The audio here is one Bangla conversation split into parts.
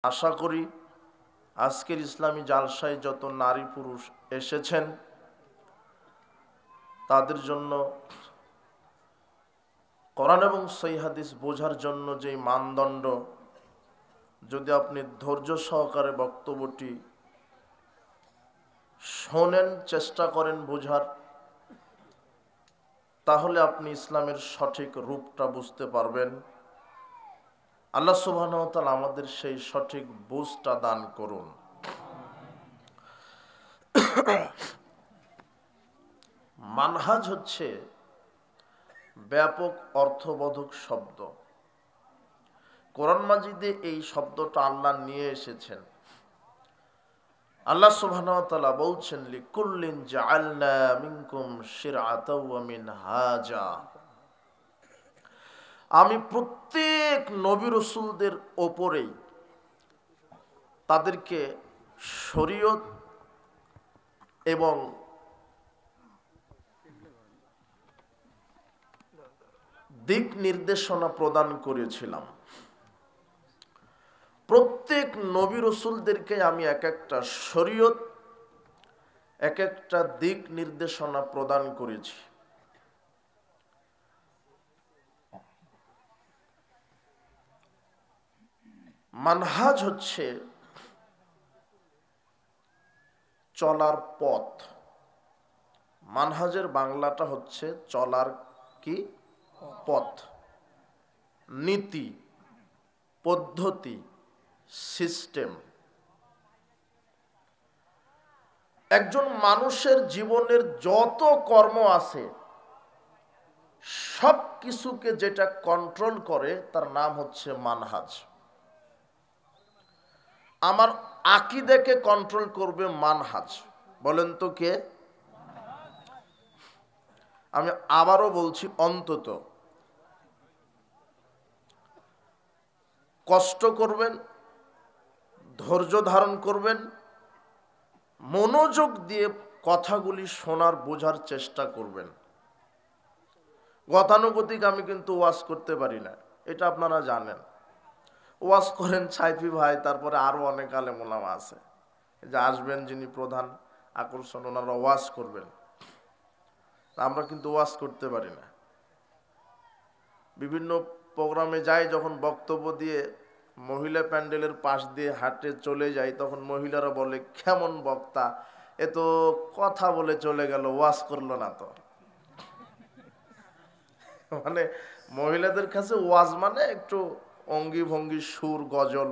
আশা করি আজকের ইসলামী জালসায় যত নারী পুরুষ এসেছেন তাদের জন্য কোরআন এবং সহিহ হাদিস বোঝার জন্য যে মানদণ্ড, যদি আপনি ধৈর্য সহকারে বক্তব্যটি শোনেন, চেষ্টা করেন বোঝার, তাহলে আপনি ইসলামের সঠিক রূপটা বুঝতে পারবেন। আল্লাহ সুবহানাহু ওয়া তাআলা আমাদের সেই সঠিক বুঝটা দান করুন। মানহাজ হচ্ছে ব্যাপক অর্থবোধক শব্দ। কোরআন মাজিদে এই শব্দটা আল্লাহ নিয়ে এসেছেন। আল্লাহ সুবহানাহু ওয়া তাআলা বলছেন, লিকুল্লিন জাআলনা মিনকুম শিরআতাও ওয়া মিনহাজা। আমি প্রত্যেক নবী রাসূলদের ওপরেই তাদেরকে শরীয়ত এবং দিক নির্দেশনা প্রদান করেছিলাম। প্রত্যেক নবী রাসূলদেরকে আমি এক একটা শরীয়ত, এক একটা দিক নির্দেশনা প্রদান করেছি। মানহাজ হচ্ছে চলার পথ। মানহাজের বাংলাটা হচ্ছে চলার কি পথ, নীতি, পদ্ধতি, সিস্টেম। একজন মানুষের জীবনের যত কর্ম আছে সব কিছুকে যেটা কন্ট্রোল করে তার নাম হচ্ছে মানহাজ। আমার আকীদাকে কন্ট্রোল করবে মানহাজ। বলেন তো কে? আমি আবারও বলছি, অন্তত কষ্ট করবেন, ধৈর্য ধারণ করবেন, মনোযোগ দিয়ে কথাগুলি শোনার বোঝার চেষ্টা করবেন। গতানুগতিক আমি কিন্তু ওয়াজ করতে পারি না, এটা আপনারা জানেন। ওয়াজ করেন ছাইফি ভাই, তারপরে আরো অনেক আলেম ওলামা আছে যে আসবেন, যিনি প্রধান আকর্ষণ, ওনারা ওয়াজ করবেন। আমরা কিন্তু ওয়াজ করতে পারি না। বিভিন্ন প্রোগ্রামে যাই, যখন বক্তব্য দিয়ে মহিলা প্যান্ডেলের পাশ দিয়ে হাঁটে চলে যাই, তখন মহিলারা বলে, কেমন বক্তা, এ তো কথা বলে চলে গেল, ওয়াজ করলো না তো। মানে মহিলাদের কাছে ওয়াজ মানে একটু অঙ্গি ভঙ্গি, সুর, গজল,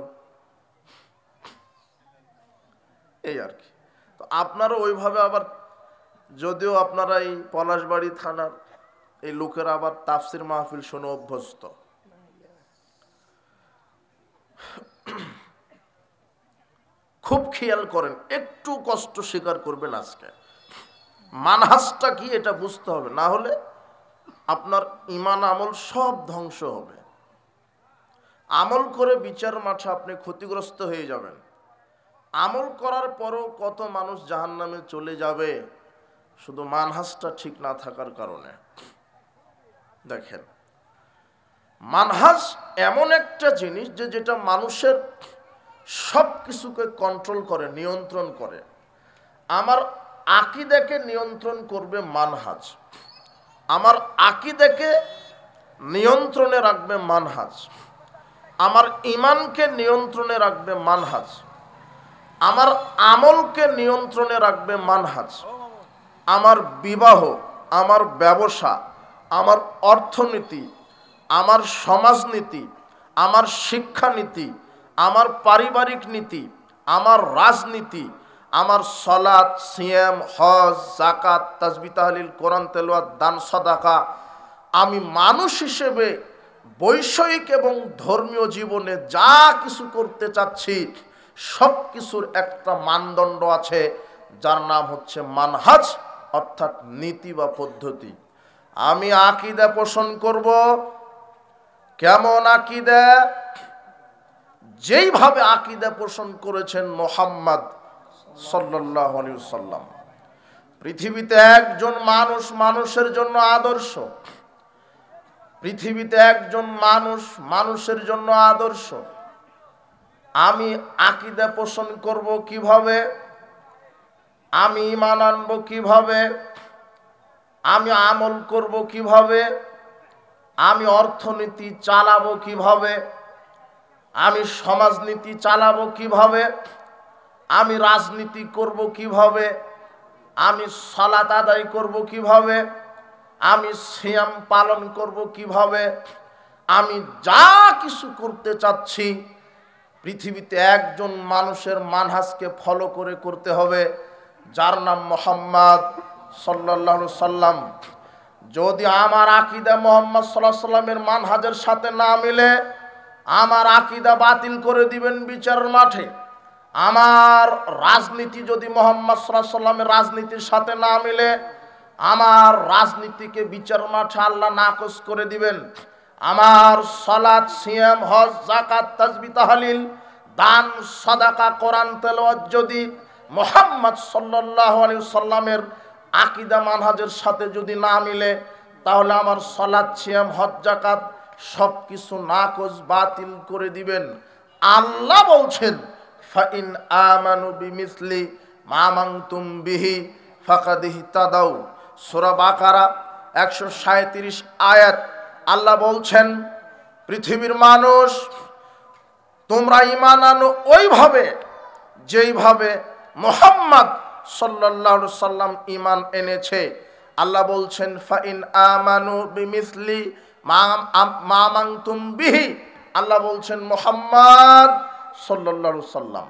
এই আর কি। তো আপনারা ওইভাবে আবার, যদিও আপনারা এই পলাশবাড়ি থানার এই লোকেরা আবার তাফসির মাহফিল শুনে অভ্যস্ত, খুব খেয়াল করেন, একটু কষ্ট স্বীকার করবেন। আজকে মানহাজটা কি এটা বুঝতে হবে, না হলে আপনার ঈমান আমল সব ধ্বংস হবে। আমল করে বিচার মাঠে আপনি ক্ষতিগ্রস্ত হয়ে যাবেন। আমল করার পরও কত মানুষ জাহান্নামে চলে যাবে শুধু মানহাজটা ঠিক না থাকার কারণে। দেখেন, মানহাজ এমন একটা জিনিস যে যেটা মানুষের সব কিছুকে কন্ট্রোল করে, নিয়ন্ত্রণ করে। আমার আকীদাকে নিয়ন্ত্রণ করবে মানহাজ, আমার আকীদাকে নিয়ন্ত্রণে রাখবে মানহাজ, আমার ঈমানকে নিয়ন্ত্রণে রাখবে মানহাজ, আমার আমলকে নিয়ন্ত্রণে রাখবে মানহাজ, আমার বিবাহ, আমার ব্যবসা, আমার অর্থনীতি, আমার সমাজনীতি, আমার শিক্ষানীতি, আমার পারিবারিক নীতি, আমার রাজনীতি, আমার সালাত, সিয়াম, হজ, যাকাত, তাসবিহ, তাহলিল, কোরআন তেলাওয়াত, দান, সাদাকা, আমি মানুষ হিসেবে বৈষয়িক এবং ধর্মীয় জীবনে যা কিছু করতে চাচ্ছি সব কিছুর একটা মানদণ্ড আছে, যার নাম হচ্ছে মানহাজ, অর্থাৎ নীতি বা পদ্ধতি। আমি আকীদা পোষণ করব, কেমন আকীদা? যেইভাবে আকীদা পোষণ করেছেন মুহাম্মদ সাল্লাল্লাহু আলাইহি ওয়াসাল্লাম। পৃথিবীতে একজন মানুষ মানুষের জন্য আদর্শ, পৃথিবীতে একজন মানুষ মানুষের জন্য আদর্শ। আমি আকীদা পোষণ করব কিভাবে, আমি ঈমান আনবো কিভাবে, আমি আমল করব কিভাবে, আমি অর্থনীতি চালাবো কিভাবে, আমি সমাজনীতি চালাবো কিভাবে, আমি রাজনীতি করব কিভাবে, আমি সালাত আদায় করব কিভাবে, আমি সিয়াম পালন করব কিভাবে, আমি যা কিছু করতে চাচ্ছি পৃথিবীতে একজন মানুষের মানহাজকে ফলো করে করতে হবে, যার নাম মুহাম্মদ সাল্লাল্লাহু আলাইহি সাল্লাম। যদি আমার আকীদা মুহাম্মদ সাল্লাল্লাহু আলাইহি সাল্লামের মানহাজের সাথে না মিলে, আমার আকীদা বাতিল করে দিবেন বিচারের মাঠে। আমার রাজনীতি যদি মুহাম্মদ সাল্লাল্লাহু আলাইহি সাল্লামের রাজনীতির সাথে না মিলে, আমার রাজনীতিকে বিচার মাঠে আল্লাহ নাকচ করে দিবেন। আমার সালাত, সিয়াম, হজ, যাকাত, তাসবিহ, তাহলিল, দান, সাদাকা, কোরআন তেলাওয়াত যদি মুহাম্মদ সাল্লাল্লাহু আলাইহি সাল্লামের আকীদা মানহাজের সাথে যদি না মিলে, তাহলে আমার সালাত, সিয়াম, হজ, যাকাত সবকিছু নাকচ বাতিল করে দিবেন। আল্লাহ বলছেন, ফাইন আমানু বিমিসলি মা আমানতুম বিহি ফাকাদ ইহতাদাউ। সূরা বাকারা 137 আয়াত। আল্লাহ বলছেন, পৃথিবীর মানুষ তোমরা ঈমান আনো ওইভাবে যেইভাবে মুহাম্মদ সাল্লাল্লাহু আলাইহি সাল্লাম ঈমান এনেছে। আল্লাহ বলছেন, ফাইন আমানু বিমিসলি মা আমানতুম বিহি। আল্লাহ বলছেন মুহাম্মদ সাল্লাল্লাহু আলাইহি সাল্লাম,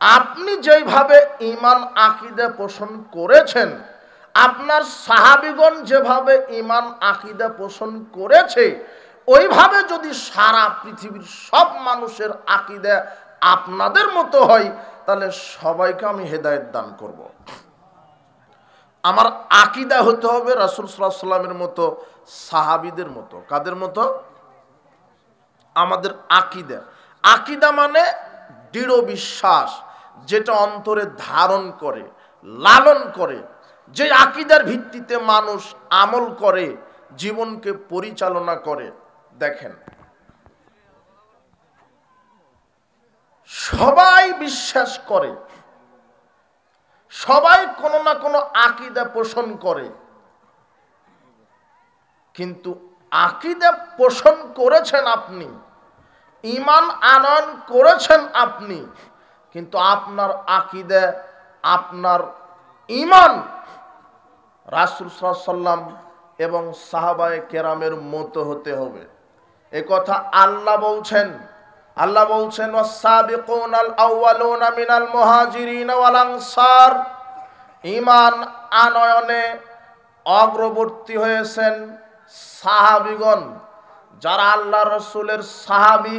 আপনি যেইভাবে ঈমান আকীদা পোষণ করেছেন, আপনার সাহাবীগণ যেভাবে ঈমান আকীদা পোষণ করেছে, ওইভাবে যদি সারা পৃথিবীর সব মানুষের আকীদা আপনাদের মতো হয়, তাহলে সবাইকে আমি হেদায়েত দান করব। আমার আকীদা হতে হবে রাসূল সাল্লাল্লাহু আলাইহি সাল্লামের মতো, সাহাবীদের মতো। কাদের মতো? আমাদের আকীদা। আকীদা মানে দৃঢ় বিশ্বাস, যেটা অন্তরে ধারণ করে, লালন করে, যে আকীদার ভিত্তিতে মানুষ আমল করে, জীবনকে পরিচালনা করে। দেখেন, সবাই বিশ্বাস করে, সবাই কোনো না কোনো আকীদা পোষণ করে, কিন্তু আকীদা পোষণ করেছেন আপনি, ঈমান আনয়ন করেছেন আপনি, কিন্তু আপনার আকীদা, আপনার ঈমান রাসূল সাল্লাল্লাহু আলাইহি সাল্লাম এবং সাহাবায়ে কেরামের মতো হতে হবে। এ কথা আল্লাহ বলছেন। আল্লাহ বলছেন, ওয়াস-সাবিকুনাল আউয়ালুনা মিনাল মুহাজিরিন ওয়াল আনসার। ঈমান আনয়নে অগ্রবর্তী হয়েছেন সাহাবীগণ। যারা আল্লাহ রাসূলের সাহাবী,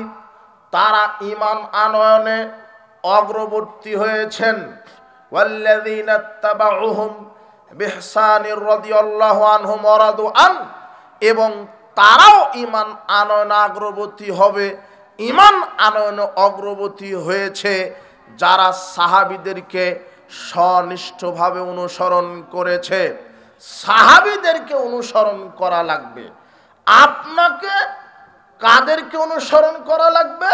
তারা ঈমান আনয়নে অগ্রবর্তী হয়েছেন। ওয়াল্লাযীনা তাবাউহুম বিহসানির রাদিয়াল্লাহু আনহুম ওয়া রাদু আন। এবং তারাও ঈমান আনয়নে অগ্রবর্তী হবে। ঈমান আনয়নে অগ্রবর্তী হয়েছে যারা সাহাবীদেরকে সনিষ্ঠভাবে অনুসরণ করেছে। সাহাবীদেরকে অনুসরণ করা লাগবে। আপনাকে কাদেরকে অনুসরণ করা লাগবে?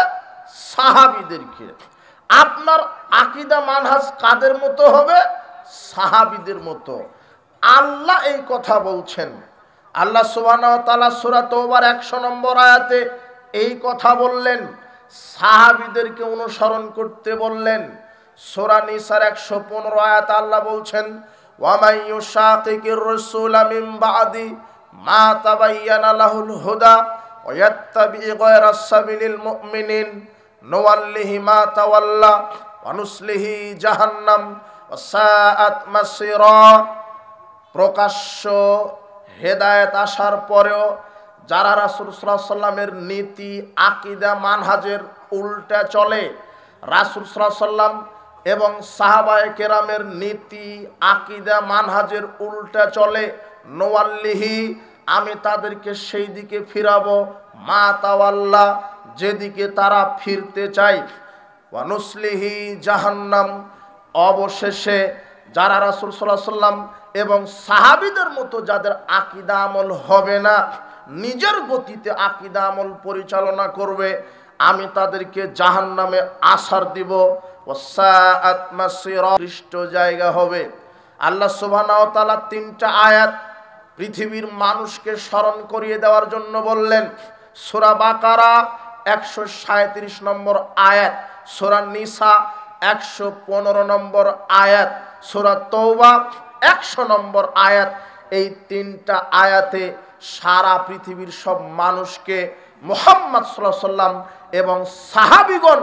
সাহাবীদেরকে। আপনার আকীদা মানহাজ কাদের মতো হবে? সাহাবীদের মতো। আল্লাহ এই কথা বলছেন। আল্লাহ সুবহানাহু ওয়া তাআলা সূরা তাওবার 100 নম্বর আয়াতে এই কথা বললেন, সাহাবীদেরকে অনুসরণ করতে বললেন। সূরা নিসার 115 আয়াতে আল্লাহ বলছেন, ওয়া মান ইউশাকিকির রাসূলা মিন বাদি মা তাবায়্যানা লাহুল হুদা ওয়া ইয়াত্তাবি গায়রা সাবিলিল মুমিনিন নুওয়াল্লিহি মা তাওয়াল্লা ওয়া নুসলিহি জাহান্নাম ওয়া সাআত মাসীরা। প্রকাশ্য হেদায়েত আসার পরেও যারা রাসূল সাল্লাল্লাহু আলাইহি সাল্লামের নীতি, আকীদা, মানহাজের উল্টা চলে, রাসূল সাল্লাল্লাহু আলাইহি সাল্লাম এবং সাহাবায়ে কেরামের নীতি, আকীদা, মানহাজের উল্টা চলে, নুওয়াল্লিহি, আমি তাদেরকে সেই দিকে ফিরাবো, মা তাওয়াল্লা, যেদিকে তারা ফিরতে চায়, ওয়া নুসলিহি জাহান্নাম, অবশেষে যারা রাসূল সাল্লাল্লাহু আলাইহি সাল্লাম এবং সাহাবীদের মতো যাদের আকীদা আমল হবে না, নিজের গতিতে আকীদা আমল পরিচালনা করবে, আমি তাদেরকে জাহান্নামে আছাড় দিব, ওয়াসাআত মাসিরা, নিকৃষ্ট জায়গা হবে। আল্লাহ সুবহানাহু ওয়া তাআলা 3টা আয়াত পৃথিবীর মানুষকে স্মরণ করিয়ে দেওয়ার জন্য বললেন। সূরা বাকারা 137 নম্বর আয়াত, সূরা নিসা 115 নম্বর আয়াত, সূরা তওবা 100 নম্বর আয়াত। এই 3টা আয়াতে সারা পৃথিবীর সব মানুষকে মুহাম্মদ সাল্লাল্লাহু আলাইহি সাল্লাম এবং সাহাবীগণ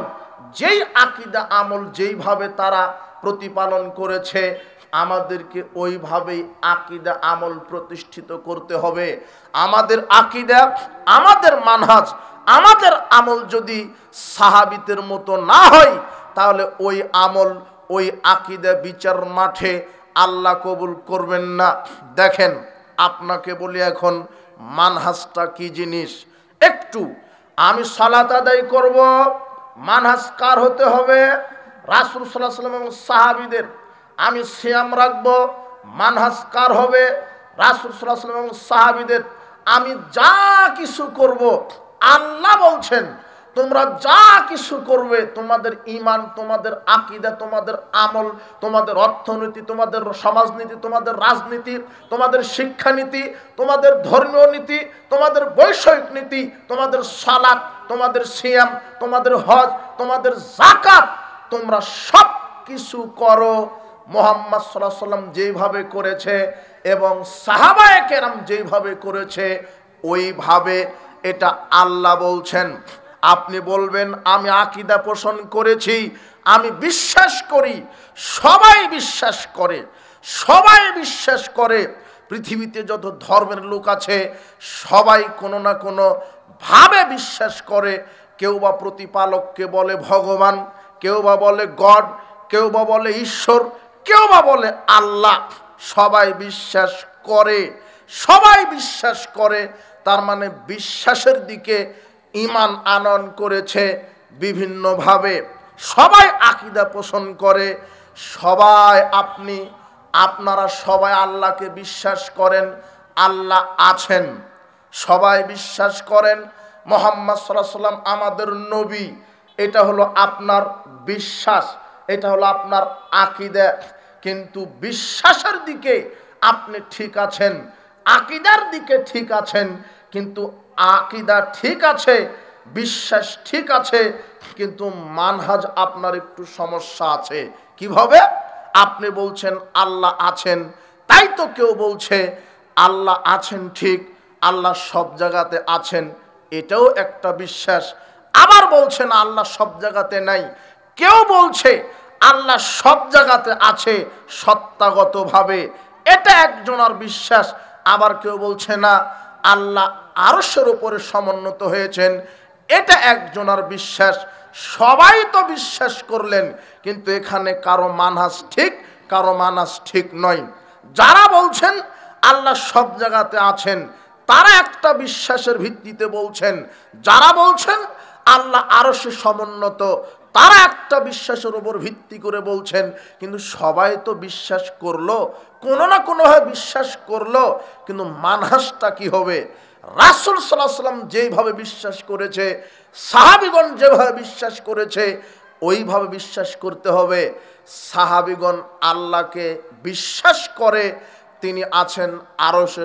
যেই আকীদা আমল যেইভাবে তারা প্রতিপালন করেছে, আমাদেরকে ওইভাবেই আকীদা আমল প্রতিষ্ঠিত করতে হবে। আমাদের আকীদা, আমাদের মানহাজ, আমাদের আমল যদি সাহাবীদের মতো না হয়, তাহলে ওই আমল, ওই আকীদা বিচার মাঠে আল্লাহ কবুল করবেন না। দেখেন, আপনাকে বলি এখন মানহাজটা কি জিনিস। একটু আমি সালাত আদায় করব, মানহাজ কার হতে হবে? রাসূল সাল্লাল্লাহু আলাইহি ওয়াসাল্লাম এবং সাহাবীদের। আমি সিয়াম রাখবো, মানহাজ কার হবে? রাসূল সাল্লাল্লাহু আলাইহি ওয়াসাল্লাম এবং সাহাবীদের। আমি যা কিছু করব, আল্লাহ বলছেন তোমরা যা কিছু করবে, তোমাদের ঈমান, তোমাদের আকীদা, তোমাদের আমল, তোমাদের অর্থনীতি, তোমাদের সমাজনীতি, তোমাদের রাজনীতি, তোমাদের শিক্ষানীতি, তোমাদের ধর্মীয় নীতি, তোমাদের বৈষয়িক নীতি, তোমাদের সালাত, তোমাদের সিয়াম, তোমাদের হজ, তোমাদের যাকাত, তোমরা সব কিছু করো মুহাম্মদ সাল্লাল্লাহু আলাইহি ওয়াসাল্লাম যেভাবে করেছে এবং সাহাবায়ে কেরাম যেভাবে করেছে ওইভাবে। এটা আল্লাহ বলছেন। আপনি বলবেন আমি আকীদা পোষণ করেছি, আমি বিশ্বাস করি, সবাই বিশ্বাস করে, সবাই বিশ্বাস করে। পৃথিবীতে যত ধর্মের লোক আছে সবাই কোনো না কোনো ভাবে বিশ্বাস করে। কেউ বা প্রতিপালককে বলে ভগবান, কেউ বা বলে গড, কেউ বা বলে ঈশ্বর, কেউ বা বলে আল্লাহ। সবাই বিশ্বাস করে, সবাই বিশ্বাস করে। তার মানে বিশ্বাসের দিকে ঈমান আনয়ন করেছে বিভিন্নভাবে। সবাই আকীদা পোষণ করে, সবাই, আপনারা সবাই আল্লাহকে বিশ্বাস করেন, আল্লাহ আছেন। সবাই বিশ্বাস করেন মুহাম্মদ সাল্লাল্লাহু আলাইহি ওয়াসাল্লাম আমাদের নবী। এটা হলো আপনার বিশ্বাস, এটা হলো আপনার আকীদা। কিন্তু বিশ্বাসের দিকে আপনি ঠিক আছেন, আকীদার দিকে ঠিক আছেন, কিন্তু আকীদা ঠিক আছে, বিশ্বাস ঠিক আছে, কিন্তু মানহাজ আপনার একটু সমস্যা আছে। কিভাবে? আপনি বলছেন আল্লাহ আছেন, তাই তো কেউ বলছে আল্লাহ আছেন ঠিক, আল্লাহ সব জায়গাতে আছেন, এটাও একটা বিশ্বাস। আবার বলছেন আল্লাহ সব জায়গাতে নাই। কেউ বলছে আল্লাহ সব জায়গাতে আছে সত্তাগতভাবে, এটা একজনের বিশ্বাস। আবার কেউ বলছে না আল্লাহ আরশের উপরে সমুন্নত হয়েছেন, এটা একজনের বিশ্বাস। সবাই তো বিশ্বাস করলেন, কিন্তু এখানে কারো মানহাজ ঠিক, কারো মানহাজ ঠিক নয়। যারা বলছেন আল্লাহ সব জায়গাতে আছেন, তারা একটা বিশ্বাসের ভিত্তিতে বলছেন। যারা বলছেন আল্লাহ আরশে সমুন্নত, তারা একটা বিশ্বাসের উপর ভিত্তি করে বলছেন। কিন্তু সবাই তো বিশ্বাস করলো, কোনো না কোনোভাবে বিশ্বাস করলো, কিন্তু মানহাজটা কি হবে? রাসূল সাল্লাল্লাহু আলাইহি ওয়াসাল্লাম যেভাবে বিশ্বাস করেছে, সাহাবীগণ যেভাবে বিশ্বাস করেছে, ওইভাবে বিশ্বাস করতে হবে। সাহাবীগণ আল্লাহকে বিশ্বাস করে তিনি আছেন আরশে।